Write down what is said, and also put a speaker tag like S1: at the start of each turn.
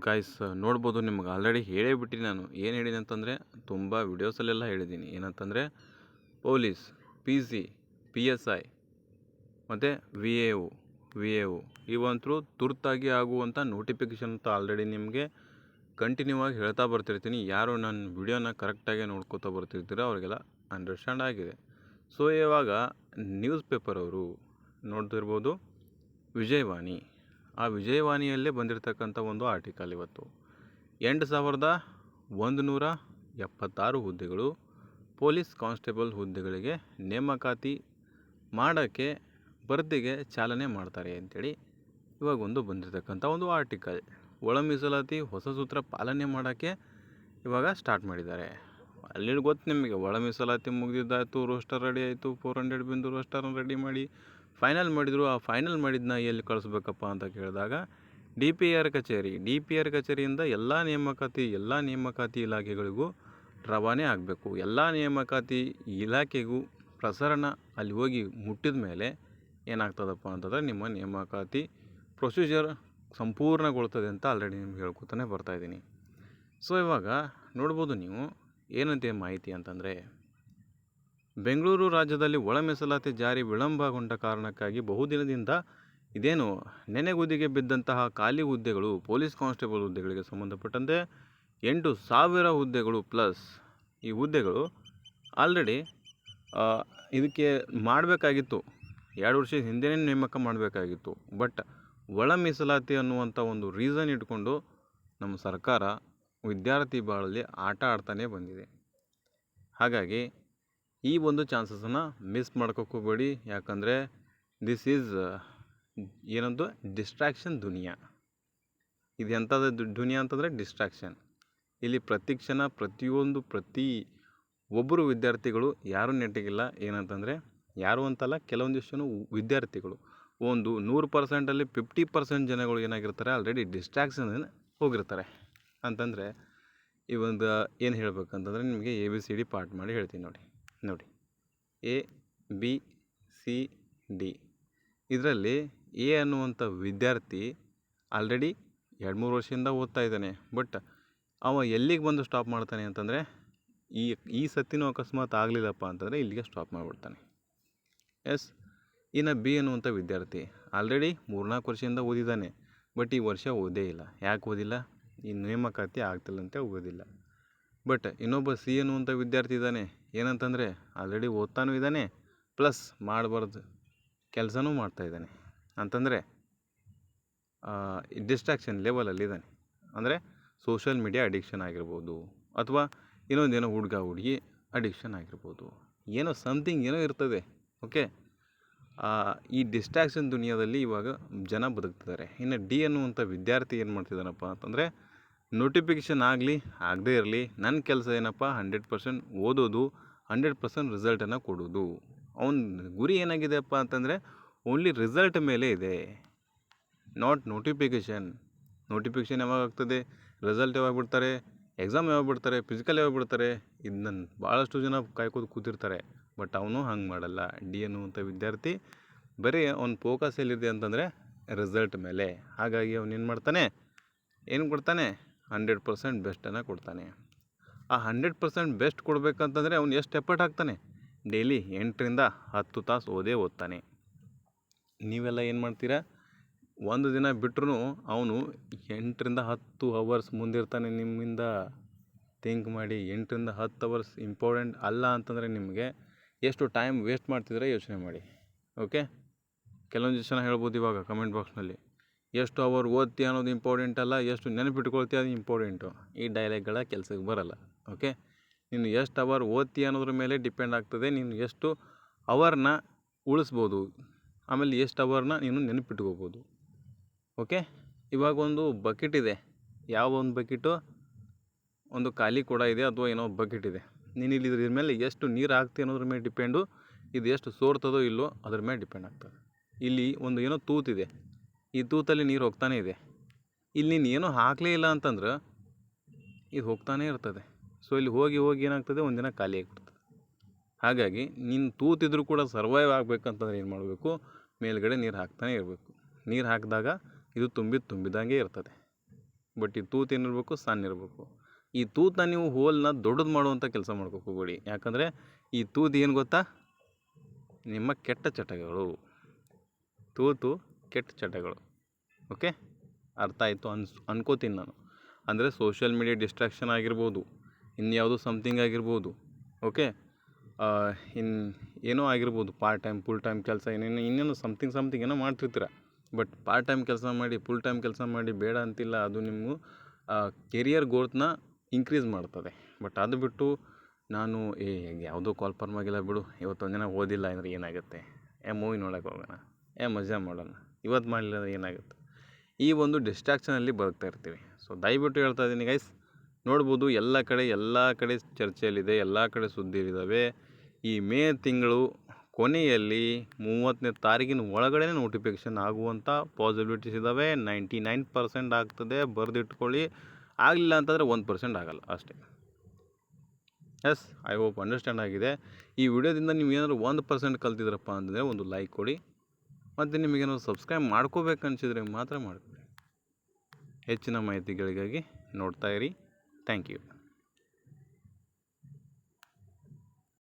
S1: Guys ನೋಡ್ಬೋದು, ನಿಮ್ಗೆ already ಹೇಳೇ ಬಿಟ್ಟಿನಿ. ನಾನು ಏನು ಹೇಳಿದೆ ಅಂತಂದರೆ ತುಂಬ ವಿಡಿಯೋಸಲ್ಲೆಲ್ಲ ಹೇಳಿದ್ದೀನಿ. ಏನಂತಂದರೆ ಪೊಲೀಸ್, PC, PSI ಮತ್ತು VAO ಇವಂತರೂ ತುರ್ತಾಗಿ ಆಗುವಂಥ ನೋಟಿಫಿಕೇಷನ್ ಅಂತ ಆಲ್ರೆಡಿ ನಿಮಗೆ ಕಂಟಿನ್ಯೂ ಆಗಿ ಹೇಳ್ತಾ ಬರ್ತಿರ್ತೀನಿ. ಯಾರು ನನ್ನ ವಿಡಿಯೋನ ಕರೆಕ್ಟಾಗಿ ನೋಡ್ಕೋತಾ ಬರ್ತಿರ್ತೀರೋ ಅವ್ರಿಗೆಲ್ಲ ಅಂಡರ್ಸ್ಟ್ಯಾಂಡ್ ಆಗಿದೆ. ಸೊ ಇವಾಗ ನ್ಯೂಸ್ ಪೇಪರ್ ಅವರು ನೋಡ್ತಿರ್ಬೋದು, ವಿಜಯವಾಣಿ. ಆ ವಿಜಯವಾಣಿಯಲ್ಲೇ ಬಂದಿರತಕ್ಕಂಥ ಒಂದು ಆರ್ಟಿಕಲ್ ಇವತ್ತು 8176 ಹುದ್ದೆಗಳು ಪೊಲೀಸ್ ಕಾನ್ಸ್ಟೇಬಲ್ ಹುದ್ದೆಗಳಿಗೆ ನೇಮಕಾತಿ ಮಾಡೋಕ್ಕೆ ಭರ್ತಿಗೆ ಚಾಲನೆ ಮಾಡ್ತಾರೆ ಅಂಥೇಳಿ ಇವಾಗ ಒಂದು ಬಂದಿರತಕ್ಕಂಥ ಒಂದು ಆರ್ಟಿಕಲ್. ಒಳ ಮೀಸಲಾತಿ ಹೊಸ ಸೂತ್ರ ಪಾಲನೆ ಮಾಡೋಕ್ಕೆ ಇವಾಗ ಸ್ಟಾರ್ಟ್ ಮಾಡಿದ್ದಾರೆ. ಅಲ್ಲಿ ಗೊತ್ತು ನಿಮಗೆ, ಒಳ ಮೀಸಲಾತಿ ಮುಗಿದಿದ್ದಾಯಿತು, ರೋಸ್ಟರ್ ರೆಡಿ ಆಯಿತು, 400 ಬಿಂದು ರೋಸ್ಟರ್ನ ರೆಡಿ ಮಾಡಿ ಫೈನಲ್ ಮಾಡಿದರು. ಆ ಫೈನಲ್ ಮಾಡಿದ್ದನ್ನ ಎಲ್ಲಿ ಕಳಿಸ್ಬೇಕಪ್ಪ ಅಂತ ಕೇಳಿದಾಗ DPR ಕಚೇರಿಯಿಂದ ಎಲ್ಲ ನೇಮಕಾತಿ ಇಲಾಖೆಗಳಿಗೂ ರವಾನೆ ಆಗಬೇಕು. ಎಲ್ಲ ನೇಮಕಾತಿ ಇಲಾಖೆಗೂ ಪ್ರಸರಣ ಅಲ್ಲಿ ಹೋಗಿ ಮುಟ್ಟಿದ ಮೇಲೆ ಏನಾಗ್ತದಪ್ಪ ಅಂತಂದರೆ ನಿಮ್ಮ ನೇಮಕಾತಿ ಪ್ರೊಸೀಜರ್ ಸಂಪೂರ್ಣಗೊಳ್ತದೆ ಅಂತ ಆಲ್ರೆಡಿ ನಿಮ್ಗೆ ಹೇಳ್ಕೊತಾನೆ ಬರ್ತಾಯಿದ್ದೀನಿ. ಸೊ ಇವಾಗ ನೋಡ್ಬೋದು ನೀವು ಏನಂತೆ ಮಾಹಿತಿ ಅಂತಂದರೆ, ಬೆಂಗಳೂರು ರಾಜ್ಯದಲ್ಲಿ ಒಳ ಮೀಸಲಾತಿ ಜಾರಿ ವಿಳಂಬಗೊಂಡ ಕಾರಣಕ್ಕಾಗಿ ಬಹುದಿನದಿಂದ ಇದೇನು ನೆನೆಗುದಿಗೆ ಬಿದ್ದಂತಹ ಖಾಲಿ ಹುದ್ದೆಗಳು, ಪೊಲೀಸ್ ಕಾನ್ಸ್ಟೇಬಲ್ ಹುದ್ದೆಗಳಿಗೆ ಸಂಬಂಧಪಟ್ಟಂತೆ 8,000 ಹುದ್ದೆಗಳು ಪ್ಲಸ್ ಈ ಹುದ್ದೆಗಳು ಆಲ್ರೆಡಿ ಇದಕ್ಕೆ ಮಾಡಬೇಕಾಗಿತ್ತು. 2 ವರ್ಷ ಹಿಂದೆಯೇ ನೇಮಕ ಮಾಡಬೇಕಾಗಿತ್ತು. ಬಟ್ ಒಳ ಮೀಸಲಾತಿ ಅನ್ನುವಂಥ ಒಂದು ರೀಸನ್ ಇಟ್ಕೊಂಡು ನಮ್ಮ ಸರ್ಕಾರ ವಿದ್ಯಾರ್ಥಿ ಬಾಳಲ್ಲಿ ಆಟ ಆಡ್ತಾನೆ ಬಂದಿದೆ. ಹಾಗಾಗಿ ಈ ಒಂದು ಚಾನ್ಸಸನ್ನು ಮಿಸ್ ಮಾಡ್ಕೋಬೇಡಿ. ಯಾಕಂದರೆ ದಿಸ್ ಈಸ್ ಏನಂದು ಡಿಸ್ಟ್ರಾಕ್ಷನ್ ದುನಿಯಾ. ಇದು ಎಂಥದ್ದು ದುನಿಯಾ ಅಂತಂದರೆ ಡಿಸ್ಟ್ರಾಕ್ಷನ್. ಇಲ್ಲಿ ಪ್ರತಿ ಕ್ಷಣ ಪ್ರತಿ ಒಬ್ಬರು ವಿದ್ಯಾರ್ಥಿಗಳು ಯಾರೂ ನೆಟ್ಟಿಗಿಲ್ಲ. ಏನಂತಂದರೆ ಯಾರು ಅಂತಲ್ಲ, ಕೆಲವೊಂದಿಷ್ಟು ವಿದ್ಯಾರ್ಥಿಗಳು ಒಂದು 100%ಅಲ್ಲಿ 50% ಜನಗಳು ಏನಾಗಿರ್ತಾರೆ, ಆಲ್ರೆಡಿ ಡಿಸ್ಟ್ರಾಕ್ಷನ್ ಹೋಗಿರ್ತಾರೆ. ಅಂತಂದರೆ ಈ ಒಂದು ಏನು ಹೇಳ್ಬೇಕಂತಂದರೆ ನಿಮಗೆ ABCD ಪಾರ್ಟ್ ಮಾಡಿ ಹೇಳ್ತೀನಿ ನೋಡಿ ABCD. ಇದರಲ್ಲಿ A ಅನ್ನುವಂಥ ವಿದ್ಯಾರ್ಥಿ ಆಲ್ರೆಡಿ 2-3 ವರ್ಷದಿಂದ ಓದ್ತಾ ಇದ್ದಾನೆ. ಬಟ್ ಅವ ಎಲ್ಲಿಗೆ ಬಂದು ಸ್ಟಾಪ್ ಮಾಡ್ತಾನೆ ಅಂತಂದರೆ, ಈ ಸತಿನೂ ಅಕಸ್ಮಾತ್ ಆಗಲಿಲ್ಲಪ್ಪ ಅಂತಂದರೆ ಇಲ್ಲಿಗೆ ಸ್ಟಾಪ್ ಮಾಡಿಬಿಡ್ತಾನೆ. ಎಸ್. ಇನ್ನು B ಅನ್ನುವಂಥ ವಿದ್ಯಾರ್ಥಿ ಆಲ್ರೆಡಿ 3-4 ವರ್ಷದಿಂದ ಓದಿದ್ದಾನೆ. ಬಟ್ ಈ ವರ್ಷ ಓದೇ ಇಲ್ಲ. ಯಾಕೆ ಓದಿಲ್ಲ? ಈ ನೇಮಕಾತಿ ಆಗ್ತಿಲ್ಲ ಅಂತ ಓದಿಲ್ಲ. ಬಟ್ ಇನ್ನೊಬ್ಬ C ಅನ್ನುವಂಥ ವಿದ್ಯಾರ್ಥಿ ಇದ್ದಾನೆ. ಏನಂತಂದರೆ ಆಲ್ರೆಡಿ ಓದ್ತಾನೂ ಇದ್ದಾನೆ, ಪ್ಲಸ್ ಮಾಡಬಾರ್ದು ಕೆಲಸನೂ ಮಾಡ್ತಾಯಿದ್ದಾನೆ. ಅಂತಂದರೆ ಡಿಸ್ಟ್ರಾಕ್ಷನ್ ಲೆವೆಲಲ್ಲಿ ಇದ್ದಾನೆ. ಅಂದರೆ ಸೋಷಿಯಲ್ ಮೀಡಿಯಾ ಅಡಿಕ್ಷನ್ ಆಗಿರ್ಬೋದು, ಅಥವಾ ಇನ್ನೊಂದೇನೋ ಹುಡುಗಿ ಅಡಿಕ್ಷನ್ ಆಗಿರ್ಬೋದು, ಏನೋ ಸಮಥಿಂಗ್ ಏನೋ ಇರ್ತದೆ. ಓಕೆ, ಈ ಡಿಸ್ಟ್ರಾಕ್ಷನ್ ದುನಿಯಾದಲ್ಲಿ ಇವಾಗ ಜನ ಬದುಕ್ತಿದ್ದಾರೆ. ಇನ್ನು D ಅನ್ನುವಂಥ ವಿದ್ಯಾರ್ಥಿ ಏನು ಮಾಡ್ತಿದ್ದಾನಪ್ಪ ಅಂತಂದರೆ, ನೋಟಿಫಿಕೇಷನ್ ಆಗಲಿ ಆಗದೇ ಇರಲಿ, ನನ್ನ ಕೆಲಸ ಏನಪ್ಪ 100% ಓದೋದು, 100% ರಿಸಲ್ಟನ್ನು ಕೊಡೋದು. ಅವನ ಗುರಿ ಏನಾಗಿದೆಯಪ್ಪ ಅಂತಂದರೆ ಓನ್ಲಿ ರಿಸಲ್ಟ್ ಮೇಲೆ ಇದೆ, ನಾಟ್ ನೋಟಿಫಿಕೇಷನ್ ಯಾವಾಗ ಆಗ್ತದೆ, ರಿಸಲ್ಟ್ ಯಾವಾಗ ಬಿಡ್ತಾರೆ, ಎಕ್ಸಾಮ್ ಯಾವಾಗ ಬಿಡ್ತಾರೆ, ಫಿಸಿಕಲ್ ಯಾವಾಗ ಬಿಡ್ತಾರೆ, ಇದನ್ನ ಭಾಳಷ್ಟು ಜನ ಕಾಯ್ಕೋದು ಕೂತಿರ್ತಾರೆ. ಬಟ್ ಅವನು ಹಂಗೆ ಮಾಡಲ್ಲ. D ಅನ್ನುವಂಥ ವಿದ್ಯಾರ್ಥಿ ಬರೀ ಅವ್ನ ಫೋಕಸ್ ಎಲ್ಲಿದೆ ಅಂತಂದರೆ ರಿಸಲ್ಟ್ ಮೇಲೆ. ಹಾಗಾಗಿ ಅವ್ನು ಏನು ಮಾಡ್ತಾನೆ, ಏನು ಕೊಡ್ತಾನೆ, 100% ಬೆಸ್ಟನ್ನು ಕೊಡ್ತಾನೆ. ಆ 100% ಬೆಸ್ಟ್ ಕೊಡಬೇಕಂತಂದರೆ ಅವ್ನು ಎಷ್ಟು ಎಫರ್ಟ್ ಹಾಕ್ತಾನೆ, ಡೈಲಿ 8ರಿಂದ 10 ತಾಸು ಓದ್ತಾನೆ. ನೀವೆಲ್ಲ ಏನು ಮಾಡ್ತೀರಾ, ಒಂದು ದಿನ ಬಿಟ್ಟರು ಅವನು 8ರಿಂದ 10 ಅವರ್ಸ್ ಮುಂದಿರ್ತಾನೆ ನಿಮ್ಮಿಂದ. ಥಿಂಕ್ ಮಾಡಿ, 8ರಿಂದ 10 ಅವರ್ಸ್ ಇಂಪಾರ್ಟೆಂಟ್ ಅಲ್ಲ ಅಂತಂದರೆ ನಿಮಗೆ ಎಷ್ಟು ಟೈಮ್ ವೇಸ್ಟ್ ಮಾಡ್ತಿದ್ರೆ ಯೋಚನೆ ಮಾಡಿ. ಓಕೆ, ಕೆಲವೊಂದು ಜನ ಹೇಳ್ಬೋದು ಇವಾಗ ಕಮೆಂಟ್ ಬಾಕ್ಸ್ನಲ್ಲಿ, ಎಷ್ಟು ಅವರ್ ಓದ್ತೀಯ ಅನ್ನೋದು ಇಂಪಾರ್ಟೆಂಟ್ ಅಲ್ಲ, ಎಷ್ಟು ನೆನಪಿಟ್ಕೊಳ್ತೀಯ ಅದು ಇಂಪಾರ್ಟೆಂಟು. ಈ ಡೈಲಾಗ್ಗಳ ಕೆಲಸಕ್ಕೆ ಬರಲ್ಲ. ಓಕೆ, ನೀನು ಎಷ್ಟು ಅವರ್ ಓದ್ತೀಯ ಅನ್ನೋದ್ರ ಮೇಲೆ ಡಿಪೆಂಡ್ ಆಗ್ತದೆ, ನೀನು ಎಷ್ಟು ಅವರ್ನ ಉಳಿಸ್ಬೋದು, ಆಮೇಲೆ ಎಷ್ಟು ಅವರ್ನ ನೀನು ನೆನಪಿಟ್ಕೋಬೋದು. ಓಕೆ, ಇವಾಗ ಒಂದು ಬಕೆಟ್ ಇದೆ. ಯಾವ ಒಂದು ಬಕೆಟು, ಒಂದು ಖಾಲಿ ಕೊಡ ಇದೆ ಅಥವಾ ಏನೋ ಬಕೆಟ್ ಇದೆ. ನೀನು ಇಲ್ಲಿ ಇದ್ರ ಮೇಲೆ ಎಷ್ಟು ನೀರು ಹಾಕ್ತೀಯ ಅನ್ನೋದ್ರ ಮೇಲೆ ಡಿಪೆಂಡು, ಇದು ಎಷ್ಟು ಸೋರ್ತದೋ ಇಲ್ಲೋ ಅದ್ರ ಮೇಲೆ ಡಿಪೆಂಡ್ ಆಗ್ತದೆ. ಇಲ್ಲಿ ಒಂದು ಏನೋ ತೂತಿದೆ, ಈ ತೂತಲ್ಲಿ ನೀರು ಹೋಗ್ತಾನೆ ಇದೆ. ಇಲ್ಲಿ ನೀನು ಏನೋ ಹಾಕಲೇ ಇಲ್ಲ ಅಂತಂದ್ರೆ ಇದು ಹೋಗ್ತಾನೇ ಇರ್ತದೆ. ಸೊ ಇಲ್ಲಿ ಹೋಗಿ ಏನಾಗ್ತದೆ, ಒಂದಿನ ಖಾಲಿ ಆಗಿಬಿಡ್ತದೆ. ಹಾಗಾಗಿ ನೀನು ತೂತಿದ್ರೂ ಕೂಡ ಸರ್ವೈವ್ ಆಗಬೇಕಂತಂದ್ರೆ ಏನು ಮಾಡಬೇಕು, ಮೇಲ್ಗಡೆ ನೀರು ಹಾಕ್ತಾನೆ ಇರಬೇಕು. ನೀರು ಹಾಕಿದಾಗ ಇದು ತುಂಬಿದಂಗೆ ಇರ್ತದೆ. ಬಟ್ ಈ ತೂತು ಏನಿರಬೇಕು, ಸಣ್ಣ ಇರಬೇಕು. ಈ ತೂತನ್ನ ನೀವು ಹೋಲ್ನ ದೊಡ್ಡದು ಮಾಡುವಂಥ ಕೆಲಸ ಮಾಡ್ಕೋಕೆ ಹೋಗ್ಬೇಡಿ. ಯಾಕಂದರೆ ಈ ತೂತು ಏನು ಗೊತ್ತಾ, ನಿಮ್ಮ ಕೆಟ್ಟ ಚಟಗಳು. ತೂತು ಕೆಟ್ಟ ಚಟಗಳು. ಓಕೆ, ಅರ್ಥ ಆಯಿತು ಅನ್ಕೋತೀನಿ ನಾನು. ಅಂದರೆ ಸೋಷಿಯಲ್ ಮೀಡಿಯಾ ಡಿಸ್ಟ್ರಾಕ್ಷನ್ ಆಗಿರ್ಬೋದು, ಇನ್ಯಾವುದೋ ಸಮಥಿಂಗ್ ಆಗಿರ್ಬೋದು. ಓಕೆ, ಏನೋ ಆಗಿರ್ಬೋದು, ಪಾರ್ಟ್ ಟೈಮ್ ಫುಲ್ ಟೈಮ್ ಕೆಲಸ ಇನ್ನೇನು ಸಮಥಿಂಗ್ ಏನೋ ಮಾಡ್ತಿರ್ತೀರ. ಬಟ್ ಪಾರ್ಟ್ ಟೈಮ್ ಕೆಲಸ ಮಾಡಿ, ಫುಲ್ ಟೈಮ್ ಕೆಲಸ ಮಾಡಿ ಬೇಡ ಅಂತಿಲ್ಲ. ಅದು ನಿಮಗೂ ಕೆರಿಯರ್ ಗ್ರೋತ್ನ ಇನ್ಕ್ರೀಸ್ ಮಾಡ್ತದೆ. ಬಟ್ ಅದು ಬಿಟ್ಟು ನಾನು ಯಾವುದೋ ಕಾಲ್ಫಾರ್ಮ್ ಆಗಿಲ್ಲ ಬಿಡು, ಇವತ್ತೊಂದು ದಿನ ಓದಿಲ್ಲ ಅಂದರೆ ಏನಾಗುತ್ತೆ, ಮೂವಿ ನೋಡೋಕೆ ಹೋಗೋಣ, ಮಜಾ ಮಾಡೋಣ, ಇವತ್ತು ಮಾಡಲಿಲ್ಲ ಅಂದರೆ ಏನಾಗುತ್ತೆ, ಈ ಒಂದು ಡಿಸ್ಟ್ರಾಕ್ಷನಲ್ಲಿ ಬದುಕ್ತಾ ಇರ್ತೀವಿ. ಸೊ ದಯವಿಟ್ಟು ಹೇಳ್ತಾ ಇದ್ದೀನಿ ಗೈಸ್, ನೋಡ್ಬೋದು ಎಲ್ಲ ಕಡೆ ಚರ್ಚೆಯಲ್ಲಿದೆ, ಎಲ್ಲ ಕಡೆ ಸುದ್ದಿಗಳಿದ್ದಾವೆ. ಈ ಮೇ ತಿಂಗಳು ಕೊನೆಯಲ್ಲಿ 30ನೇ ತಾರೀಕಿನ ಒಳಗಡೆ ನೋಟಿಫಿಕೇಷನ್ ಆಗುವಂಥ ಪಾಸಿಬಿಲಿಟೀಸ್ ಇದ್ದಾವೆ. 99% ಆಗ್ತದೆ, ಬರೆದಿಟ್ಕೊಳ್ಳಿ. ಆಗಲಿಲ್ಲ ಅಂತಂದರೆ 1% ಆಗಲ್ಲ ಅಷ್ಟೇ. ಎಸ್, ಐ ಹೋಪ್ ಅಂಡರ್ಸ್ಟ್ಯಾಂಡ್ ಆಗಿದೆ. ಈ ವಿಡಿಯೋದಿಂದ ನೀವು ಏನಾದರೂ 1% ಕಲ್ತಿದ್ರಪ್ಪ ಅಂತಂದರೆ ಒಂದು ಲೈಕ್ ಕೊಡಿ. ಮತ್ತು ನಿಮಗೇನಾದ್ರು ಸಬ್ಸ್ಕ್ರೈಬ್ ಮಾಡ್ಕೋಬೇಕನ್ಸಿದ್ರೆ ಮಾತ್ರ ಮಾಡ್ಕೊಳ್ಳಿ. ಹೆಚ್ಚಿನ ಮಾಹಿತಿಗಳಿಗಾಗಿ ನೋಡ್ತಾ ಇರಿ. Thank you.